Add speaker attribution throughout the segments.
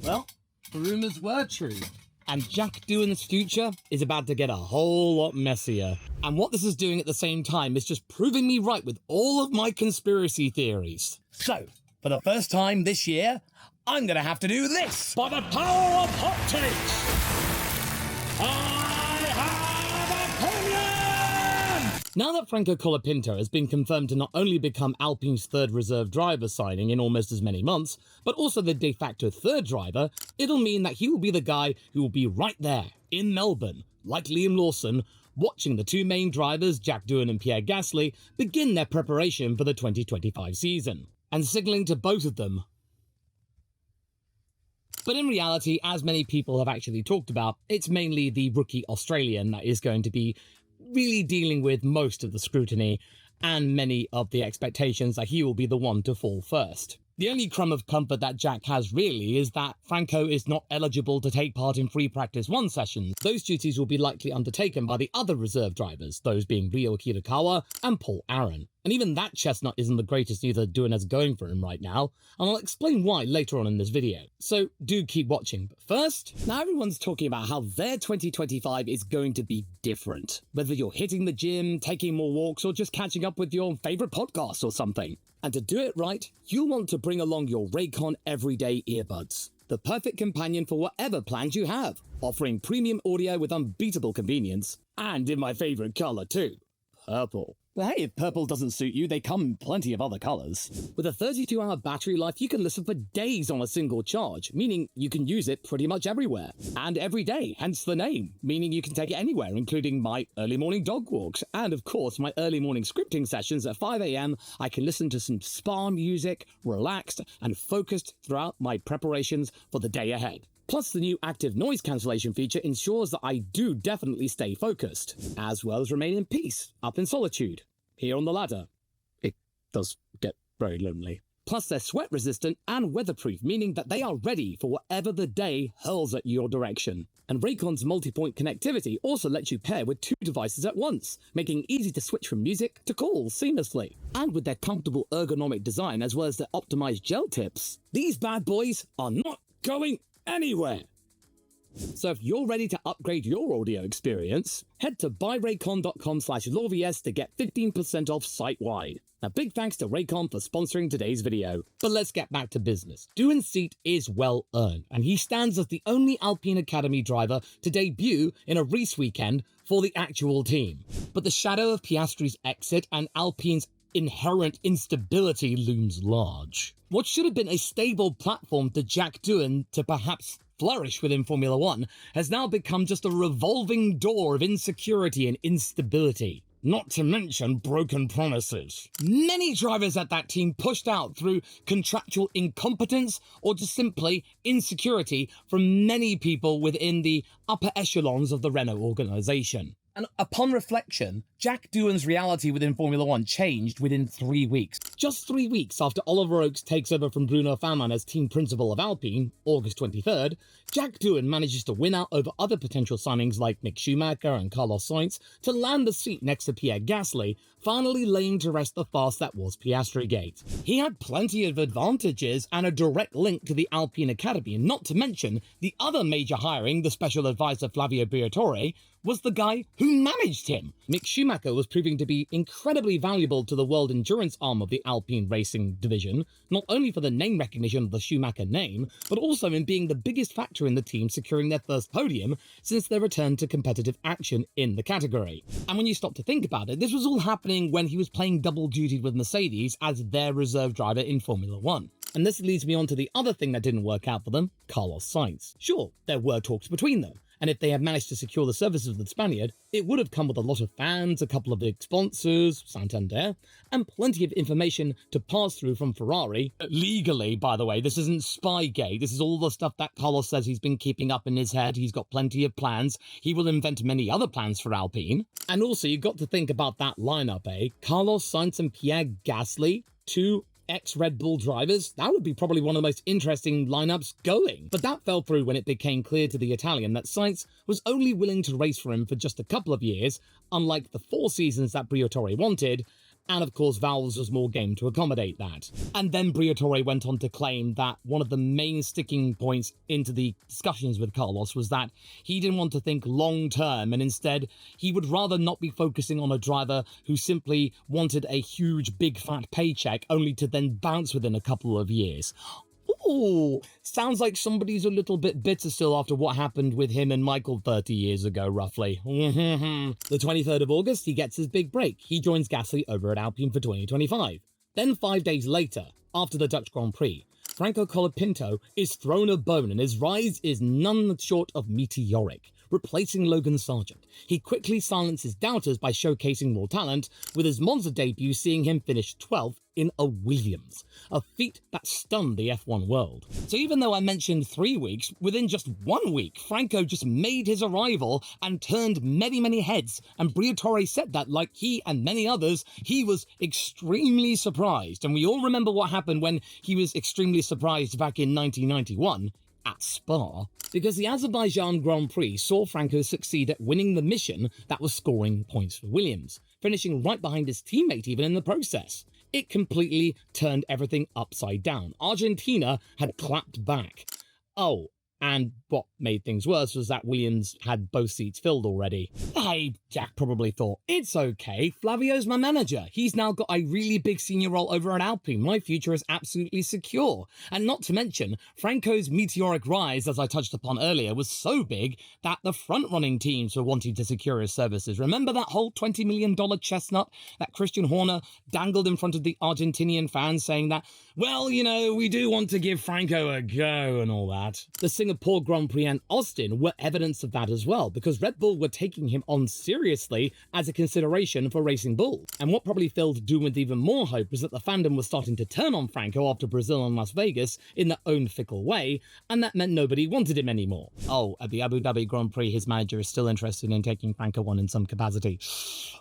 Speaker 1: Well, the rumours were true. And Jack Doohan's future is about to get a whole lot messier. And what this is doing at the same time is just proving me right with all of my conspiracy theories. So, for the first time this year, I'm gonna have to do this! By the power of hot takes! I have opinion! Now that Franco Colapinto has been confirmed to not only become Alpine's third reserve driver signing in almost as many months, but also the de facto third driver, it'll mean that he will be the guy who will be right there, in Melbourne, like Liam Lawson, watching the two main drivers, Jack Doohan and Pierre Gasly, begin their preparation for the 2025 season, and signalling to both of them. But in reality, as many people have actually talked about, it's mainly the rookie Australian that is going to be really dealing with most of the scrutiny and many of the expectations that he will be the one to fall first. The only crumb of comfort that Jack has really is that Franco is not eligible to take part in free practice 1 sessions. Those duties will be likely undertaken by the other reserve drivers, those being Ryo Hirakawa and Paul Aaron. And even that chestnut isn't the greatest neither Doohan has going for him right now, and I'll explain why later on in this video. So do keep watching. But first, now everyone's talking about how their 2025 is going to be different. Whether you're hitting the gym, taking more walks, or just catching up with your favourite podcasts or something. And to do it right, you'll want to bring along your Raycon Everyday Earbuds. The perfect companion for whatever plans you have, offering premium audio with unbeatable convenience, and in my favourite colour too, purple. But hey, if purple doesn't suit you, they come in plenty of other colours. With a 32-hour battery life, you can listen for days on a single charge, meaning you can use it pretty much everywhere. And every day, hence the name, meaning you can take it anywhere, including my early morning dog walks. And of course, my early morning scripting sessions at 5 AM, I can listen to some spa music, relaxed and focused throughout my preparations for the day ahead. Plus, the new active noise cancellation feature ensures that I do definitely stay focused, as well as remain in peace, up in solitude. Here on the ladder. It does get very lonely. Plus, they're sweat resistant and weatherproof, meaning that they are ready for whatever the day hurls at your direction. And Raycon's multi-point connectivity also lets you pair with 2 devices at once, making it easy to switch from music to calls seamlessly. And with their comfortable ergonomic design as well as their optimized gel tips, these bad boys are not going anywhere. So if you're ready to upgrade your audio experience, head to buyraycon.com/LawVS to get 15% off site-wide. A big thanks to Raycon for sponsoring today's video. But let's get back to business. Doohan's seat is well earned, and he stands as the only Alpine Academy driver to debut in a race weekend for the actual team. But the shadow of Piastri's exit and Alpine's inherent instability looms large. What should have been a stable platform to Jack Doohan to perhaps flourish within Formula One has now become just a revolving door of insecurity and instability. Not to mention broken promises. Many drivers at that team pushed out through contractual incompetence or just simply insecurity from many people within the upper echelons of the Renault organisation. And upon reflection, Jack Doohan's reality within Formula One changed within 3 weeks. Just 3 weeks after Oliver Oakes takes over from Bruno Famin as team principal of Alpine, August 23rd, Jack Doohan manages to win out over other potential signings like Mick Schumacher and Carlos Sainz to land the seat next to Pierre Gasly, finally laying to rest the farce that was Piastri-gate. He had plenty of advantages and a direct link to the Alpine Academy, not to mention the other major hiring, the special advisor Flavio Briatore, was the guy who managed him. Mick Schumacher was proving to be incredibly valuable to the world endurance arm of the Alpine racing division, not only for the name recognition of the Schumacher name, but also in being the biggest factor in the team securing their first podium since their return to competitive action in the category. And when you stop to think about it, this was all happening when he was playing double duty with Mercedes as their reserve driver in Formula One. And this leads me on to the other thing that didn't work out for them, Carlos Sainz. Sure, there were talks between them, and if they had managed to secure the services of the Spaniard, it would have come with a lot of fans, a couple of big sponsors, Santander, and plenty of information to pass through from Ferrari. Legally, by the way, this isn't Spygate. This is all the stuff that Carlos says he's been keeping up in his head. He's got plenty of plans. He will invent many other plans for Alpine. And also, you've got to think about that lineup, eh? Carlos Sainz and Pierre Gasly, 2 ex-Red Bull drivers, that would be probably one of the most interesting lineups going. But that fell through when it became clear to the Italian that Sainz was only willing to race for him for just a couple of years, unlike the 4 seasons that Briatore wanted, And of course, Valves was more game to accommodate that. And then Briatore went on to claim that one of the main sticking points into the discussions with Carlos was that he didn't want to think long term, and instead he would rather not be focusing on a driver who simply wanted a huge big fat paycheck only to then bounce within a couple of years. Ooh, sounds like somebody's a little bit bitter still after what happened with him and Michael 30 years ago, roughly. The 23rd of August, he gets his big break. He joins Gasly over at Alpine for 2025. Then 5 days later, after the Dutch Grand Prix, Franco Colapinto is thrown a bone and his rise is none short of meteoric, replacing Logan Sargent. He quickly silences doubters by showcasing more talent, with his Monza debut seeing him finish 12th in a Williams, a feat that stunned the F1 world. So even though I mentioned 3 weeks, within just 1 week, Franco just made his arrival and turned many heads, and Briatore said that, like he and many others, he was extremely surprised. And we all remember what happened when he was extremely surprised back in 1991, at Spa, because the Azerbaijan Grand Prix saw Franco succeed at winning the mission that was scoring points for Williams, finishing right behind his teammate even in the process. It completely turned everything upside down. Argentina had clapped back. Oh, and what made things worse was that Williams had both seats filled already. Hey, Jack probably thought, it's okay, Flavio's my manager. He's now got a really big senior role over at Alpine. My future is absolutely secure. And not to mention, Franco's meteoric rise, as I touched upon earlier, was so big that the front-running teams were wanting to secure his services. Remember that whole $20 million chestnut that Christian Horner dangled in front of the Argentinian fans, saying that, well, you know, we do want to give Franco a go and all that. The Singapore Grand Prix and Austin were evidence of that as well, because Red Bull were taking him on seriously as a consideration for Racing Bull. And what probably filled Doohan with even more hope was that the fandom was starting to turn on Franco after Brazil and Las Vegas in their own fickle way, and that meant nobody wanted him anymore. Oh, at the Abu Dhabi Grand Prix, his manager is still interested in taking Franco on in some capacity.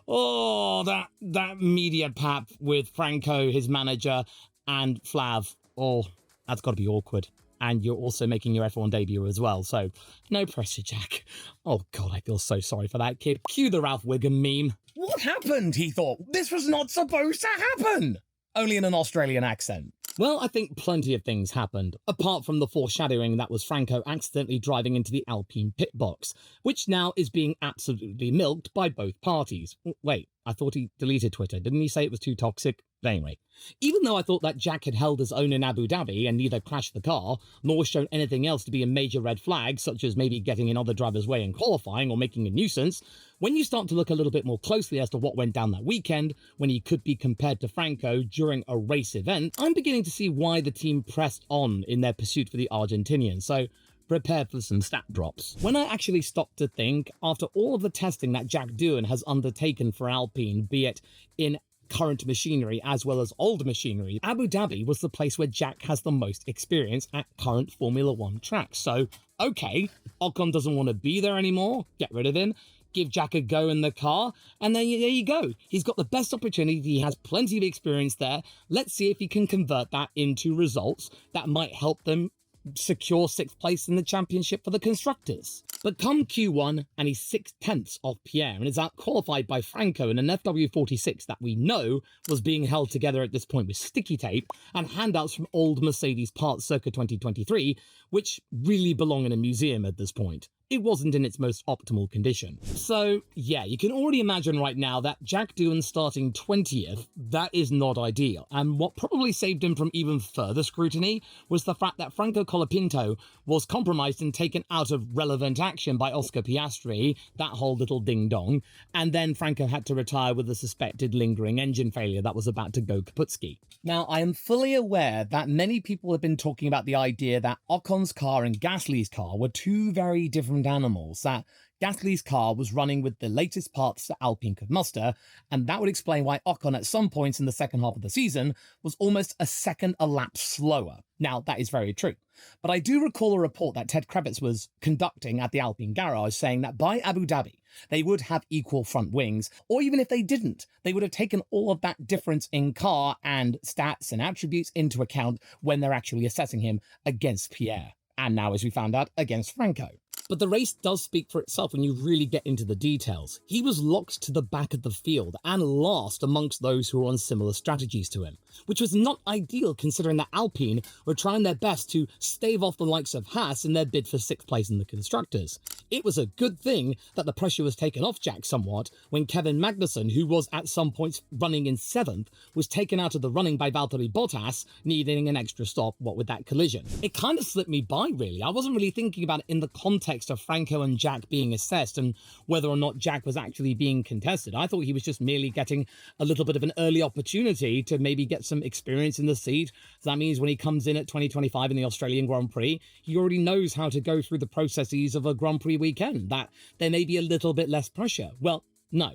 Speaker 1: Oh, that media pap with Franco, his manager, and Flav. Oh, that's got to be awkward. And you're also making your F1 debut as well, so no pressure, Jack. Oh god, I feel so sorry for that kid. Cue the Ralph Wiggum meme. What happened, he thought? This was not supposed to happen! Only in an Australian accent. Well, I think plenty of things happened, apart from the foreshadowing that was Franco accidentally driving into the Alpine pit box, which now is being absolutely milked by both parties. Wait, I thought he deleted Twitter. Didn't he say it was too toxic? Anyway, even though I thought that Jack had held his own in Abu Dhabi and neither crashed the car, nor shown anything else to be a major red flag, such as maybe getting in other drivers' way in qualifying or making a nuisance, when you start to look a little bit more closely as to what went down that weekend, when he could be compared to Franco during a race event, I'm beginning to see why the team pressed on in their pursuit for the Argentinian. So prepare for some stat drops. When I actually stopped to think, after all of the testing that Jack Doohan has undertaken for Alpine, be it in current machinery as well as old machinery, Abu Dhabi was the place where Jack has the most experience at current Formula One tracks. So, okay, Ocon doesn't want to be there anymore, get rid of him, give Jack a go in the car, and then there you go. He's got the best opportunity, he has plenty of experience there. Let's see if he can convert that into results that might help them secure 6th place in the championship for the constructors. But come Q1, and he's 6/10 off Pierre and is out-qualified by Franco in an FW46 that we know was being held together at this point with sticky tape and handouts from old Mercedes parts circa 2023, which really belong in a museum at this point. It wasn't in its most optimal condition. So, yeah, you can already imagine right now that Jack Doohan starting 20th, that is not ideal. And what probably saved him from even further scrutiny was the fact that Franco Colapinto was compromised and taken out of relevant action by Oscar Piastri, that whole little ding-dong, and then Franco had to retire with a suspected lingering engine failure that was about to go kaputski. Now, I am fully aware that many people have been talking about the idea that Ocon's car and Gasly's car were two very different animals, that Gasly's car was running with the latest parts that Alpine could muster, and that would explain why Ocon at some points in the second half of the season was almost a second a lap slower. Now, that is very true. But I do recall a report that Ted Kravitz was conducting at the Alpine garage saying that by Abu Dhabi, they would have equal front wings, or even if they didn't, they would have taken all of that difference in car and stats and attributes into account when they're actually assessing him against Pierre. And now, as we found out, against Franco. But the race does speak for itself when you really get into the details. He was locked to the back of the field and last amongst those who were on similar strategies to him, which was not ideal considering that Alpine were trying their best to stave off the likes of Haas in their bid for 6th place in the Constructors. It was a good thing that the pressure was taken off Jack somewhat when Kevin Magnussen, who was at some points running in 7th, was taken out of the running by Valtteri Bottas, needing an extra stop, what with that collision. It kind of slipped me by, really. I wasn't really thinking about it in the context of Franco and Jack being assessed and whether or not Jack was actually being contested. I thought he was just merely getting a little bit of an early opportunity to maybe get some experience in the seat. So that means when he comes in at 2025 in the Australian Grand Prix, he already knows how to go through the processes of a Grand Prix weekend, that there may be a little bit less pressure. Well, no.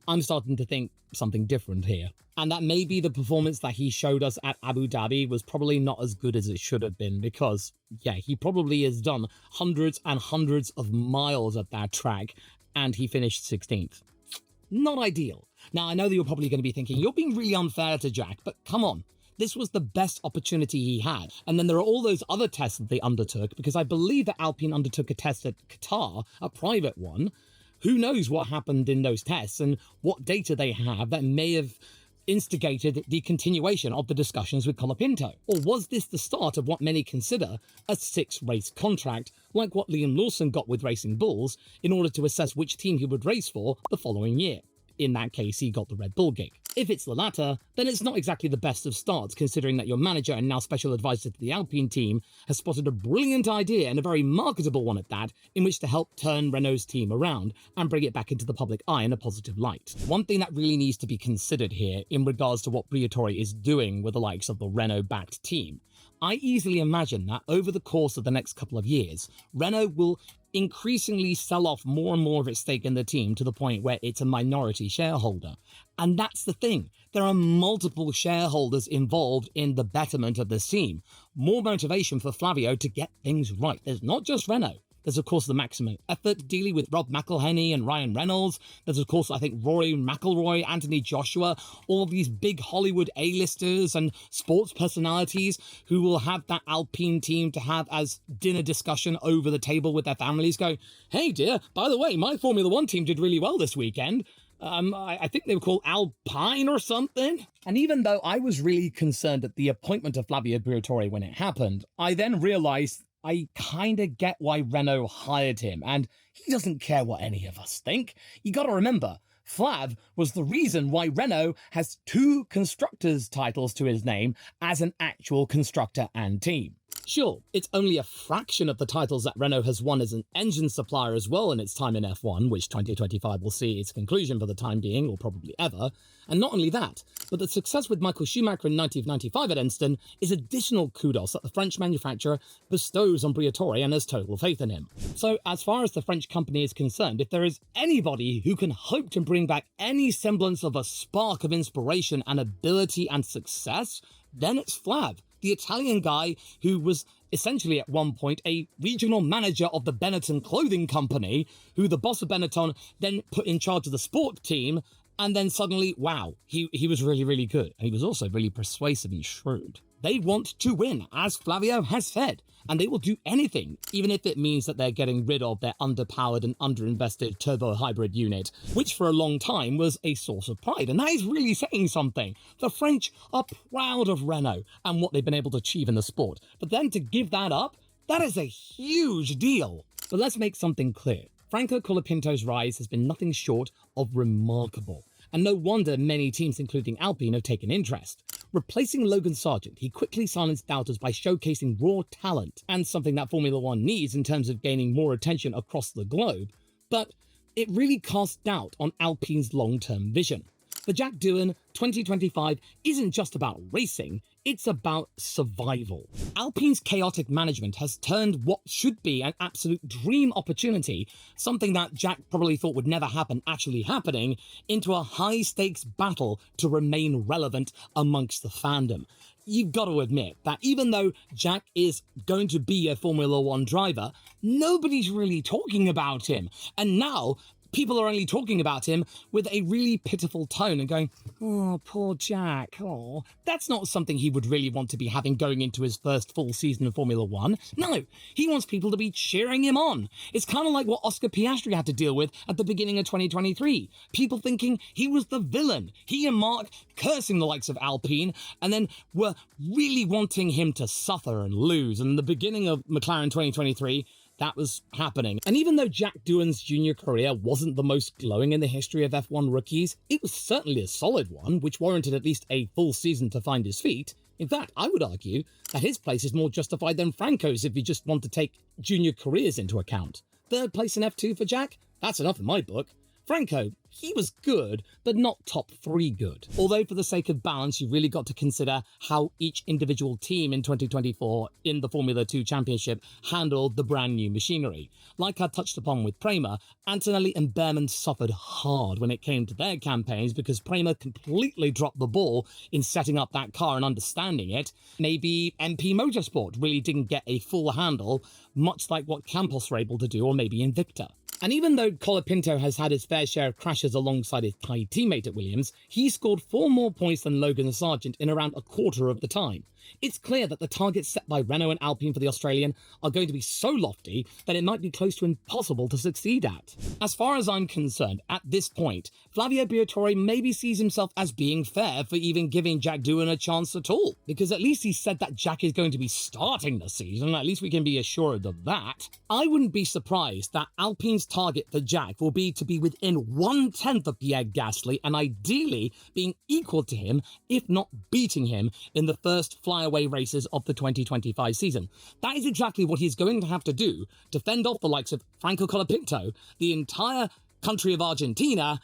Speaker 1: I'm starting to think something different here. And that maybe the performance that he showed us at Abu Dhabi was probably not as good as it should have been because, yeah, he probably has done hundreds and hundreds of miles at that track and he finished 16th. Not ideal. Now, I know that you're probably going to be thinking, you're being really unfair to Jack, but come on. This was the best opportunity he had. And then there are all those other tests that they undertook, because I believe that Alpine undertook a test at Qatar, a private one. Who knows what happened in those tests and what data they have that may have instigated the continuation of the discussions with Colapinto? Or was this the start of what many consider a 6-race contract, like what Liam Lawson got with Racing Bulls, in order to assess which team he would race for the following year? In that case, he got the Red Bull gig. If it's the latter, then it's not exactly the best of starts, considering that your manager and now special advisor to the Alpine team has spotted a brilliant idea, and a very marketable one at that, in which to help turn Renault's team around and bring it back into the public eye in a positive light. One thing that really needs to be considered here in regards to what Briatore is doing with the likes of the Renault-backed team, I easily imagine that over the course of the next couple of years, Renault will increasingly sell off more and more of its stake in the team to the point where it's a minority shareholder. And that's the thing. There are multiple shareholders involved in the betterment of this team. More motivation for Flavio to get things right. There's not just Renault. There's, of course, the maximum effort dealing with Rob McElhenney and Ryan Reynolds. There's, of course, I think Rory McIlroy, Anthony Joshua, all of these big Hollywood A-listers and sports personalities who will have that Alpine team to have as dinner discussion over the table with their families going, hey, dear, by the way, my Formula One team did really well this weekend. I think they were called Alpine or something. And even though I was really concerned at the appointment of Flavio Briatore when it happened, I then realised I kinda get why Renault hired him, and he doesn't care what any of us think. You gotta remember, Flav was the reason why Renault has 2 constructors' titles to his name as an actual constructor and team. Sure, it's only a fraction of the titles that Renault has won as an engine supplier as well in its time in F1, which 2025 will see its conclusion for the time being, or probably ever. And not only that, but the success with Michael Schumacher in 1995 at Enston is additional kudos that the French manufacturer bestows on Briatore and has total faith in him. So as far as the French company is concerned, if there is anybody who can hope to bring back any semblance of a spark of inspiration and ability and success, then it's Flav, the Italian guy who was essentially at one point a regional manager of the Benetton clothing company, who the boss of Benetton then put in charge of the sport team, and then suddenly, wow, he was really, really good. And he was also really persuasive and shrewd. They want to win, as Flavio has said, and they will do anything, even if it means that they're getting rid of their underpowered and underinvested turbo hybrid unit, which for a long time was a source of pride. And that is really saying something. The French are proud of Renault and what they've been able to achieve in the sport. But then to give that up, that is a huge deal. But let's make something clear. Franco Colapinto's rise has been nothing short of remarkable. And no wonder many teams, including Alpine, have taken interest. Replacing Logan Sargent, he quickly silenced doubters by showcasing raw talent, and something that Formula One needs in terms of gaining more attention across the globe. But it really casts doubt on Alpine's long-term vision. For Jack Doohan, 2025 isn't just about racing, it's about survival. Alpine's chaotic management has turned what should be an absolute dream opportunity, something that Jack probably thought would never happen actually happening, into a high-stakes battle to remain relevant amongst the fandom. You've got to admit that even though Jack is going to be a Formula One driver, nobody's really talking about him. And now, People are only talking about him with a really pitiful tone and going, oh, poor Jack, oh. That's not something he would really want to be having going into his first full season of Formula One. No, he wants people to be cheering him on. It's kind of like what Oscar Piastri had to deal with at the beginning of 2023. People thinking he was the villain. He and Mark cursing the likes of Alpine, and then were really wanting him to suffer and lose. And the beginning of McLaren 2023, that was happening. And even though Jack Doohan's junior career wasn't the most glowing in the history of F1 rookies, it was certainly a solid one, which warranted at least a full season to find his feet. In fact, I would argue that his place is more justified than Franco's if you just want to take junior careers into account. Third place in F2 for Jack? That's enough in my book. Franco, he was good, but not top 3 good. Although for the sake of balance, you really got to consider how each individual team in 2024 in the Formula 2 Championship handled the brand new machinery. Like I touched upon with Prema, Antonelli and Behrman suffered hard when it came to their campaigns because Prema completely dropped the ball in setting up that car and understanding it. Maybe MP Motorsport really didn't get a full handle, much like what Campos were able to do, or maybe Invicta. And even though Colapinto has had his fair share of crashes alongside his tight teammate at Williams, he scored 4 more points than Logan Sargent in around a quarter of the time. It's clear that the targets set by Renault and Alpine for the Australian are going to be so lofty that it might be close to impossible to succeed at. As far as I'm concerned, at this point, Flavio Briatore maybe sees himself as being fair for even giving Jack Doohan a chance at all, because at least he said that Jack is going to be starting the season, at least we can be assured of that. I wouldn't be surprised that Alpine's target for Jack will be to be within 1/10 of Pierre Gasly and ideally being equal to him, if not beating him, in the first flyaway races of the 2025 season. That is exactly what he's going to have to do to fend off the likes of Franco Colapinto, the entire country of Argentina,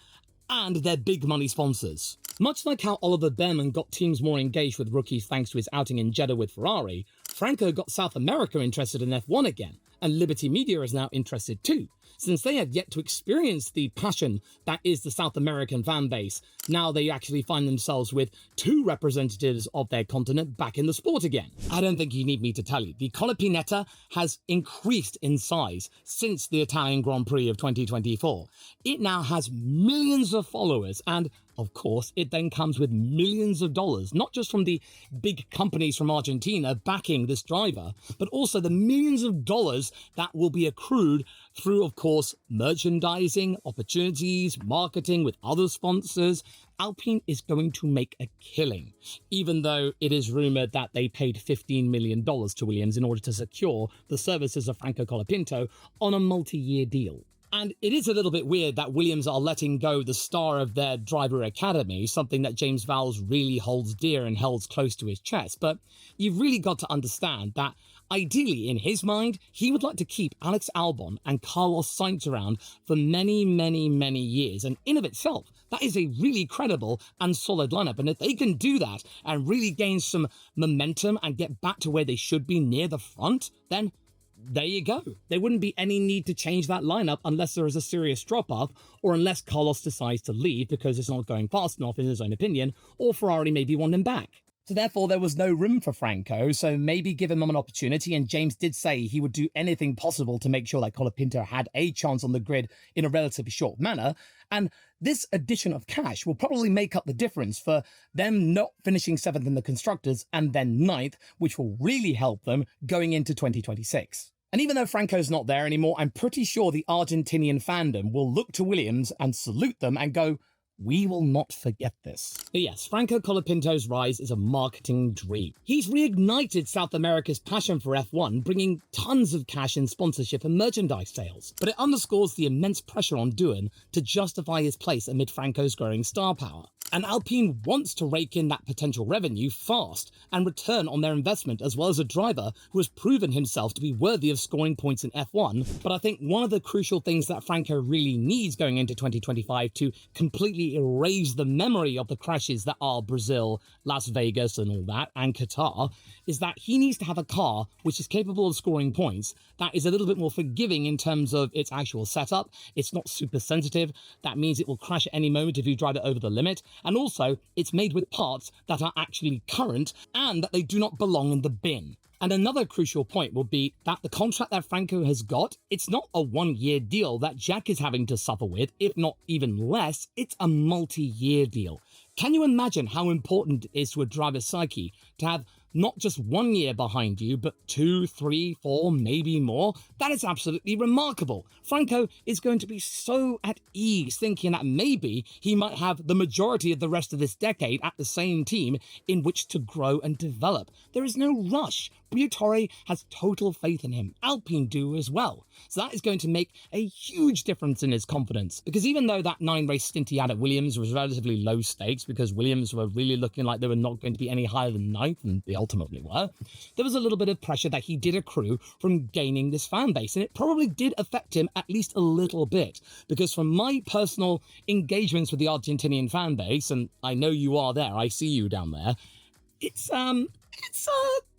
Speaker 1: and their big money sponsors. Much like how Oliver Behrman got teams more engaged with rookies thanks to his outing in Jeddah with Ferrari, Franco got South America interested in F1 again, and Liberty Media is now interested too. Since they have yet to experience the passion that is the South American fan base, now they actually find themselves with 2 representatives of their continent back in the sport again. I don't think you need me to tell you, the Colapineta has increased in size since the Italian Grand Prix of 2024. It now has millions of followers, and of course, it then comes with millions of dollars, not just from the big companies from Argentina backing this driver, but also the millions of dollars that will be accrued through, of course, merchandising, opportunities, marketing with other sponsors. Alpine is going to make a killing, even though it is rumoured that they paid $15 million to Williams in order to secure the services of Franco Colapinto on a multi-year deal. And it is a little bit weird that Williams are letting go the star of their driver academy, something that James Vowles really holds dear and holds close to his chest. But you've really got to understand that ideally, in his mind, he would like to keep Alex Albon and Carlos Sainz around for many, many, many years. And in of itself, that is a really credible and solid lineup. And if they can do that and really gain some momentum and get back to where they should be near the front, then there you go. There wouldn't be any need to change that lineup unless there is a serious drop-off, or unless Carlos decides to leave because it's not going fast enough in his own opinion, or Ferrari maybe want him back. So therefore, there was no room for Franco, so maybe give him an opportunity, and James did say he would do anything possible to make sure that Colapinto had a chance on the grid in a relatively short manner, and this addition of cash will probably make up the difference for them not finishing 7th in the Constructors and then 9th, which will really help them going into 2026. And even though Franco's not there anymore, I'm pretty sure the Argentinian fandom will look to Williams and salute them and go, we will not forget this. But yes, Franco Colapinto's rise is a marketing dream. He's reignited South America's passion for F1, bringing tons of cash in sponsorship and merchandise sales. But it underscores the immense pressure on Doohan to justify his place amid Franco's growing star power. And Alpine wants to rake in that potential revenue fast and return on their investment, as well as a driver who has proven himself to be worthy of scoring points in F1. But I think one of the crucial things that Franco really needs going into 2025 to completely erase the memory of the crashes that are Brazil, Las Vegas and all that, and Qatar, is that he needs to have a car which is capable of scoring points, that is a little bit more forgiving in terms of its actual setup. It's not super sensitive. That means it will crash at any moment if you drive it over the limit. And also, it's made with parts that are actually current and that they do not belong in the bin. And another crucial point will be that the contract that Franco has got, it's not a one-year deal that Jack is having to suffer with, if not even less, it's a multi-year deal. Can you imagine how important it is to a driver's psyche to have not just 1 year behind you, but 2, 3, 4, maybe more? That is absolutely remarkable. Franco is going to be so at ease thinking that maybe he might have the majority of the rest of this decade at the same team in which to grow and develop. There is no rush. Briatore has total faith in him. Alpine do as well. So that is going to make a huge difference in his confidence. Because even though that 9-race stint he had at Williams was relatively low stakes, because Williams were really looking like they were not going to be any higher than 9th, and they ultimately were, there was a little bit of pressure that he did accrue from gaining this fan base. And it probably did affect him at least a little bit. Because from my personal engagements with the Argentinian fan base, and I know you are there, I see you down there, it's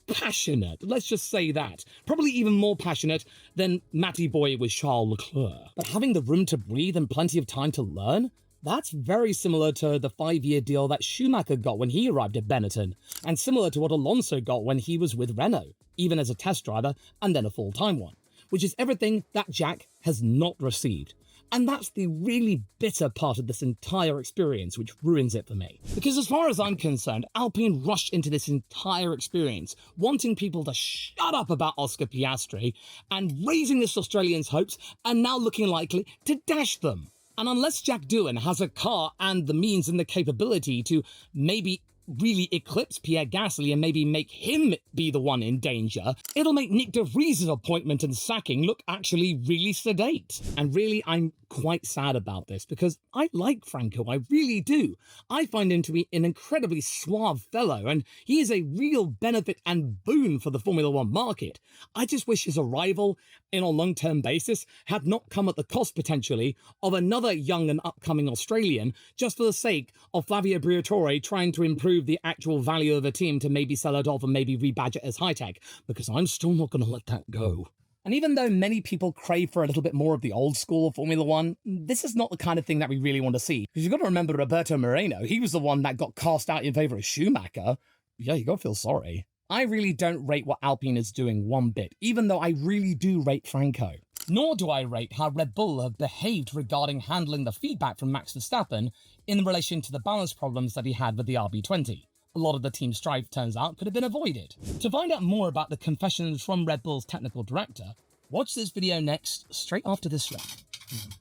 Speaker 1: passionate, let's just say that. Probably even more passionate than Matty Boy with Charles Leclerc. But having the room to breathe and plenty of time to learn, that's very similar to the 5-year deal that Schumacher got when he arrived at Benetton, and similar to what Alonso got when he was with Renault, even as a test driver and then a full-time one, which is everything that Jack has not received. And that's the really bitter part of this entire experience, which ruins it for me. Because as far as I'm concerned, Alpine rushed into this entire experience, wanting people to shut up about Oscar Piastri and raising this Australian's hopes, and now looking likely to dash them. And unless Jack Doohan has a car and the means and the capability to maybe really eclipse Pierre Gasly and maybe make him be the one in danger, it'll make Nick de Vries's appointment and sacking look actually really sedate. And really, I'm quite sad about this because I like Franco, I really do. I find him to be an incredibly suave fellow, and he is a real benefit and boon for the Formula One market. I just wish his arrival in a long-term basis had not come at the cost, potentially, of another young and upcoming Australian, just for the sake of Flavio Briatore trying to improve the actual value of a team to maybe sell it off and maybe rebadge it as high-tech, because I'm still not going to let that go. And even though many people crave for a little bit more of the old school of Formula One, this is not the kind of thing that we really want to see. Because you've got to remember Roberto Moreno, he was the one that got cast out in favour of Schumacher. Yeah, you got to feel sorry. I really don't rate what Alpine is doing one bit, even though I really do rate Franco. Nor do I rate how Red Bull have behaved regarding handling the feedback from Max Verstappen in relation to the balance problems that he had with the RB20. A lot of the team strife, turns out, could have been avoided. To find out more about the confessions from Red Bull's technical director, watch this video next, straight after this round.